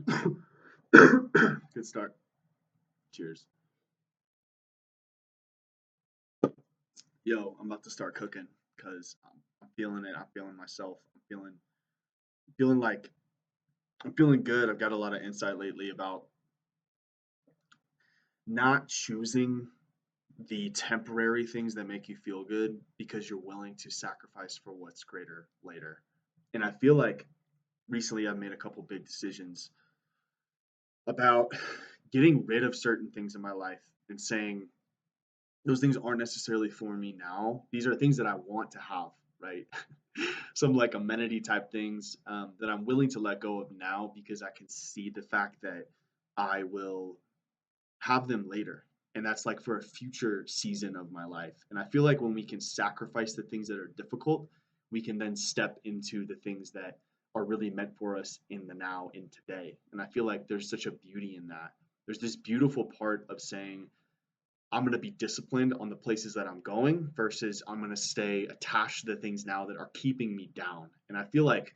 Good start. Cheers. Yo, I'm about to start cooking because I'm feeling it. I'm feeling myself. I'm feeling like I'm feeling good. I've got a lot of insight lately about not choosing the temporary things that make you feel good because you're willing to sacrifice for what's greater later. And I feel like recently I've made a couple big decisions about getting rid of certain things in my life and saying those things aren't necessarily for me now. These are things that I want to have, right? Some like amenity type things that I'm willing to let go of now because I can see the fact that I will have them later. And that's like for a future season of my life. And I feel like when we can sacrifice the things that are difficult, we can then step into the things that are really meant for us in the now, in today. And I feel like there's such a beauty in that. There's this beautiful part of saying, I'm going to be disciplined on the places that I'm going versus I'm going to stay attached to the things now that are keeping me down. And I feel like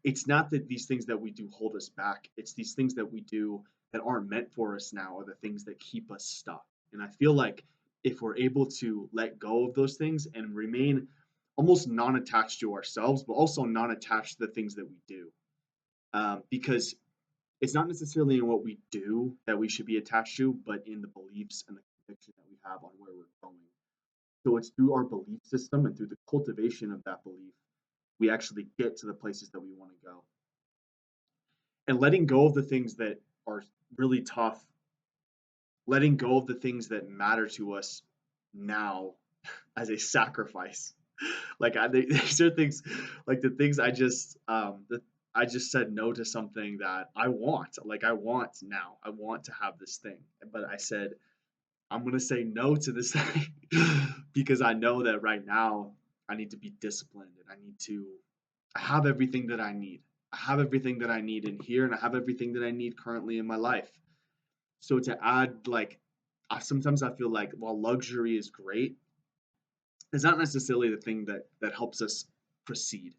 it's not that these things that we do hold us back, it's these things that we do that aren't meant for us now are the things that keep us stuck. And I feel like if we're able to let go of those things and remain almost non attached to ourselves, but also non attached to the things that we do, because it's not necessarily in what we do that we should be attached to, but in the beliefs and the conviction that we have on where we're going. So it's through our belief system and through the cultivation of that belief, we actually get to the places that we want to go. And letting go of the things that are really tough, letting go of the things that matter to us now as a sacrifice. Like these are things like the things I just said no to something that I want. Like I want now. I want to have this thing. But I said I'm gonna say no to this thing because I know that right now I need to be disciplined and I have everything that I need. I have everything that I need in here and I have everything that I need currently in my life. So to add like sometimes I feel like while luxury is great, it's not necessarily the thing that helps us proceed.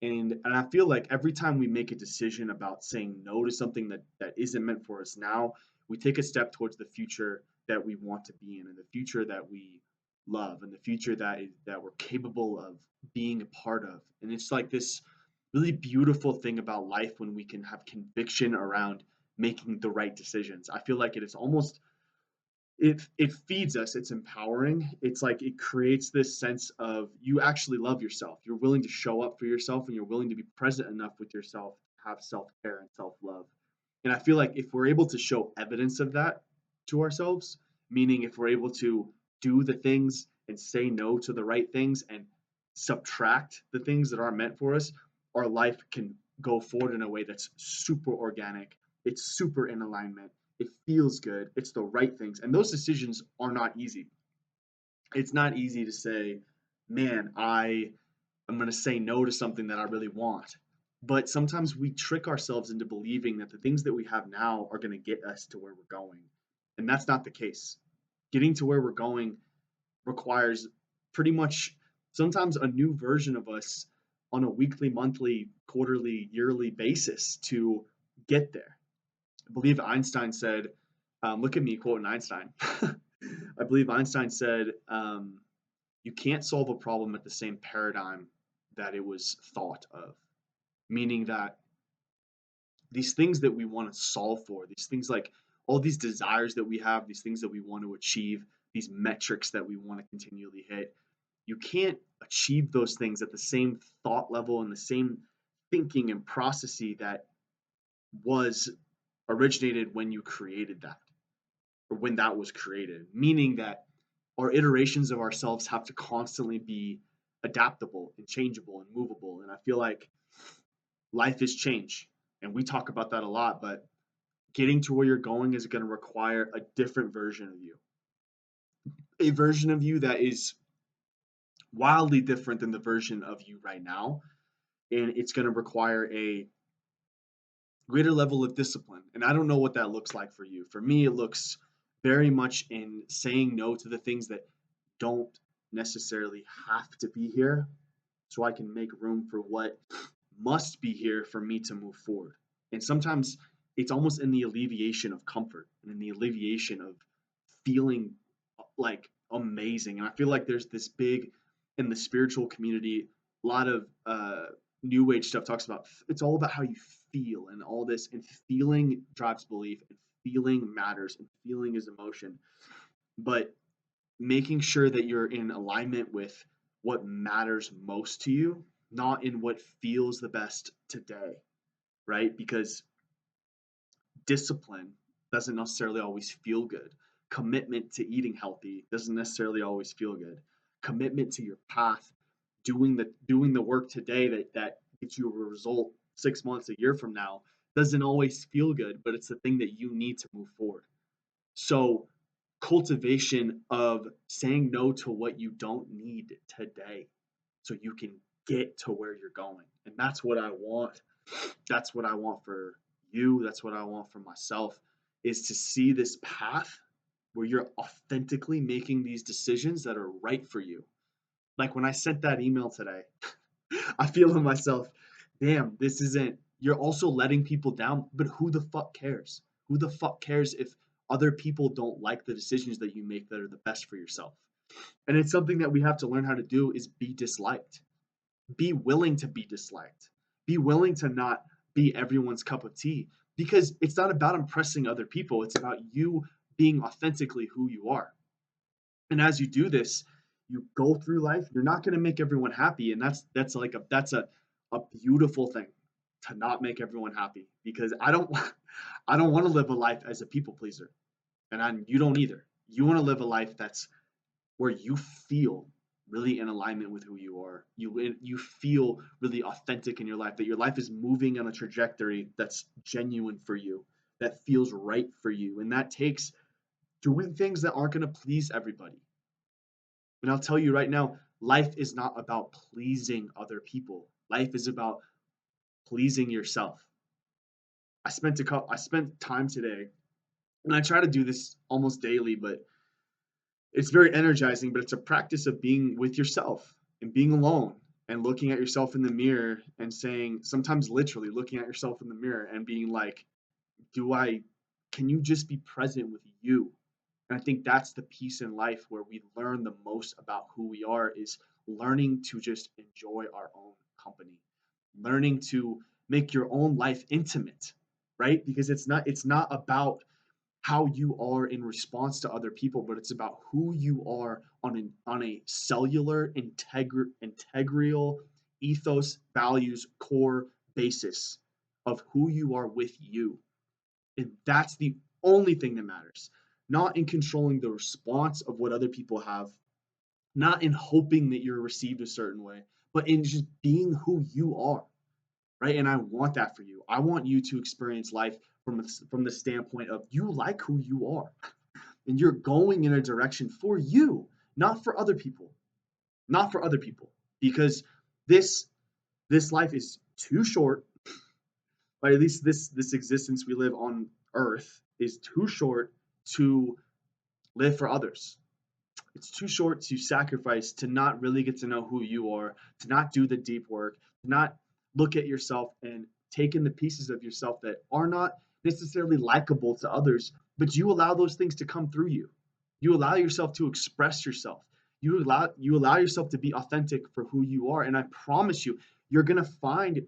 And I feel like every time we make a decision about saying no to something that isn't meant for us now, we take a step towards the future that we want to be in and the future that we love and the future that we're capable of being a part of. And it's like this really beautiful thing about life when we can have conviction around making the right decisions. I feel like it is almost it feeds us, it's empowering, it's like it creates this sense of you actually love yourself, you're willing to show up for yourself and you're willing to be present enough with yourself to have self-care and self-love. And I feel like if we're able to show evidence of that to ourselves, meaning if we're able to do the things and say no to the right things and subtract the things that aren't meant for us, our life can go forward in a way that's super organic, it's super in alignment, it feels good, it's the right things. And those decisions are not easy. It's not easy to say, man, I'm going to say no to something that I really want. But sometimes we trick ourselves into believing that the things that we have now are going to get us to where we're going. And that's not the case. Getting to where we're going requires pretty much sometimes a new version of us on a weekly, monthly, quarterly, yearly basis to get there. I believe Einstein said, look at me quoting Einstein. I believe Einstein said, you can't solve a problem at the same paradigm that it was thought of. Meaning that these things that we want to solve for, these things like all these desires that we have, these things that we want to achieve, these metrics that we want to continually hit, you can't achieve those things at the same thought level and the same thinking and processy that was originated when you created that or when that was created, meaning that our iterations of ourselves have to constantly be adaptable and changeable and movable. And I feel like life is change. And we talk about that a lot, but getting to where you're going is going to require a different version of you, a version of you that is wildly different than the version of you right now. And it's going to require a greater level of discipline. And I don't know what that looks like for you. For me, it looks very much in saying no to the things that don't necessarily have to be here so I can make room for what must be here for me to move forward. And sometimes it's almost in the alleviation of comfort and in the alleviation of feeling like amazing. And I feel like there's this big in the spiritual community, a lot of new age stuff talks about it's all about how you feel and all this, and feeling drives belief, and feeling matters, and feeling is emotion. But making sure that you're in alignment with what matters most to you, not in what feels the best today, right? Because discipline doesn't necessarily always feel good. Commitment to eating healthy doesn't necessarily always feel good. Commitment to your path, doing the work today that gets you a result 6 months, a year from now, doesn't always feel good, but it's the thing that you need to move forward. So cultivation of saying no to what you don't need today so you can get to where you're going. And that's what I want. That's what I want for you. That's what I want for myself, is to see this path where you're authentically making these decisions that are right for you. Like when I sent that email today, I feel in myself, damn, this isn't, you're also letting people down, but who the fuck cares? Who the fuck cares if other people don't like the decisions that you make that are the best for yourself? And it's something that we have to learn how to do, is be disliked. Be willing to be disliked. Be willing to not be everyone's cup of tea, because it's not about impressing other people. It's about you being authentically who you are. And as you do this, you go through life. You're not going to make everyone happy, and that's a beautiful thing, to not make everyone happy, because I don't want to live a life as a people pleaser, and you don't either. You want to live a life that's where you feel really in alignment with who you are. You feel really authentic in your life, that your life is moving on a trajectory that's genuine for you, that feels right for you, and that takes doing things that aren't going to please everybody. And I'll tell you right now, life is not about pleasing other people. Life is about pleasing yourself. I spent time today, and I try to do this almost daily, but it's very energizing. But it's a practice of being with yourself and being alone and looking at yourself in the mirror and saying, sometimes literally looking at yourself in the mirror and being like, do I, can you just be present with you? And I think that's the piece in life where we learn the most about who we are, is learning to just enjoy our own company, learning to make your own life intimate, right? Because it's not about how you are in response to other people, but it's about who you are on a cellular integral ethos, values, core basis of who you are with you. And that's the only thing that matters. Not in controlling the response of what other people have, not in hoping that you're received a certain way, but in just being who you are, right? And I want that for you. I want you to experience life from the standpoint of you like who you are, and you're going in a direction for you, not for other people, not for other people, because this this life is too short, or at least this existence we live on Earth is too short to live for others. It's too short to sacrifice, to not really get to know who you are, to not do the deep work, to not look at yourself and take in the pieces of yourself that are not necessarily likable to others, but you allow those things to come through you. You allow yourself to express yourself. You allow yourself to be authentic for who you are. And I promise you, you're gonna find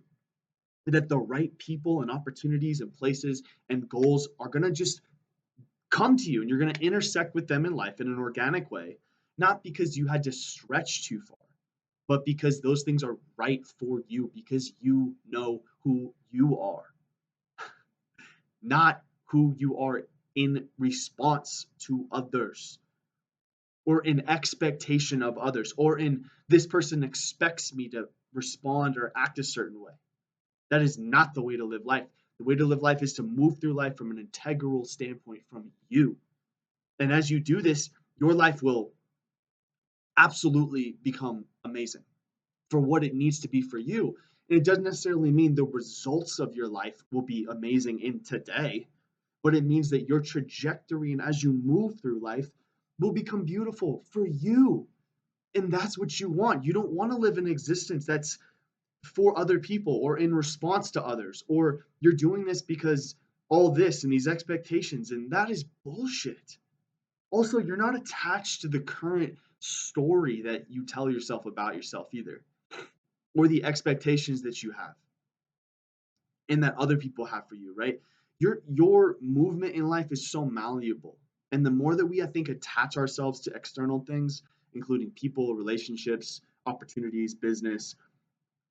that the right people and opportunities and places and goals are gonna just come to you, and you're going to intersect with them in life in an organic way, not because you had to stretch too far, but because those things are right for you, because you know who you are, not who you are in response to others, or in expectation of others, or in this person expects me to respond or act a certain way. That is not the way to live life. The way to live life is to move through life from an integral standpoint from you. And as you do this, your life will absolutely become amazing for what it needs to be for you. And it doesn't necessarily mean the results of your life will be amazing in today, but it means that your trajectory and as you move through life will become beautiful for you. And that's what you want. You don't want to live an existence that's for other people or in response to others, or you're doing this because all this and these expectations, and that is bullshit. Also, you're not attached to the current story that you tell yourself about yourself either, or the expectations that you have and that other people have for you, right? Your movement in life is so malleable. And the more that we, I think, attach ourselves to external things, including people, relationships, opportunities, business,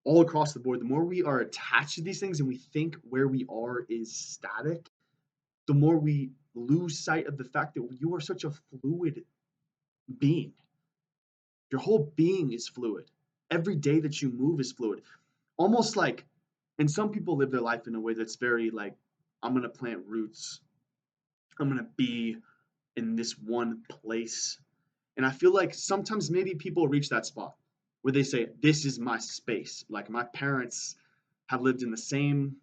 all across the board, the more we are attached to these things and we think where we are is static, the more we lose sight of the fact that you are such a fluid being. Your whole being is fluid. Every day that you move is fluid. Almost like, and some people live their life in a way that's very like, I'm going to plant roots. I'm going to be in this one place. And I feel like sometimes maybe people reach that spot where they say, this is my space. Like my parents have lived in the same,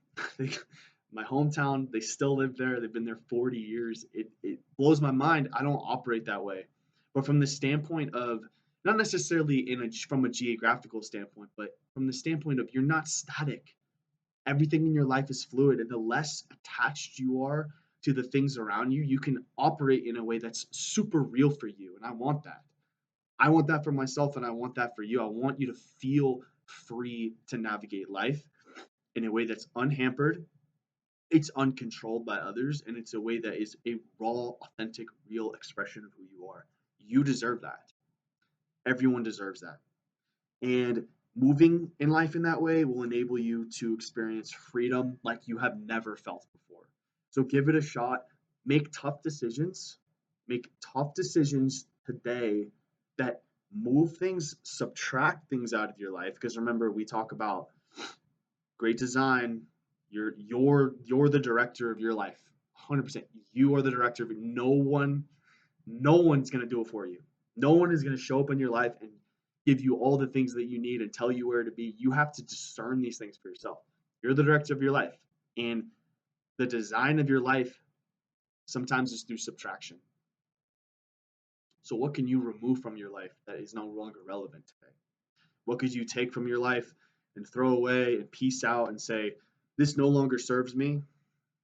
my hometown, they still live there. They've been there 40 years. It blows my mind. I don't operate that way. But from the standpoint of, not necessarily from a geographical standpoint, but from the standpoint of you're not static. Everything in your life is fluid, and the less attached you are to the things around you, you can operate in a way that's super real for you. And I want that. I want that for myself, and I want that for you. I want you to feel free to navigate life in a way that's unhampered, it's uncontrolled by others, and it's a way that is a raw, authentic, real expression of who you are. You deserve that. Everyone deserves that. And moving in life in that way will enable you to experience freedom like you have never felt before. So give it a shot. Make tough decisions. Make tough decisions today that move things, subtract things out of your life. Because remember, we talk about great design. You're the director of your life. 100%. You are the director of it. No one's going to do it for you. No one is going to show up in your life and give you all the things that you need and tell you where to be. You have to discern these things for yourself. You're the director of your life. And the design of your life sometimes is through subtraction. So, what can you remove from your life that is no longer relevant today? What could you take from your life and throw away and peace out and say, this no longer serves me?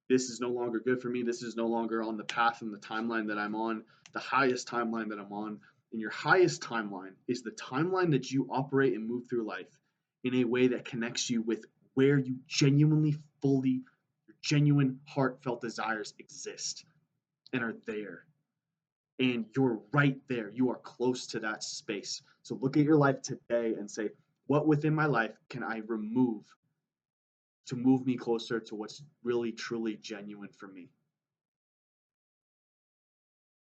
This is no longer good for me. This is no longer on the path and the timeline that I'm on, the highest timeline that I'm on. And your highest timeline is the timeline that you operate and move through life in a way that connects you with where you genuinely, fully, your genuine, heartfelt desires exist and are there. And you're right there. You are close to that space. So look at your life today and say, what within my life can I remove to move me closer to what's really, truly genuine for me?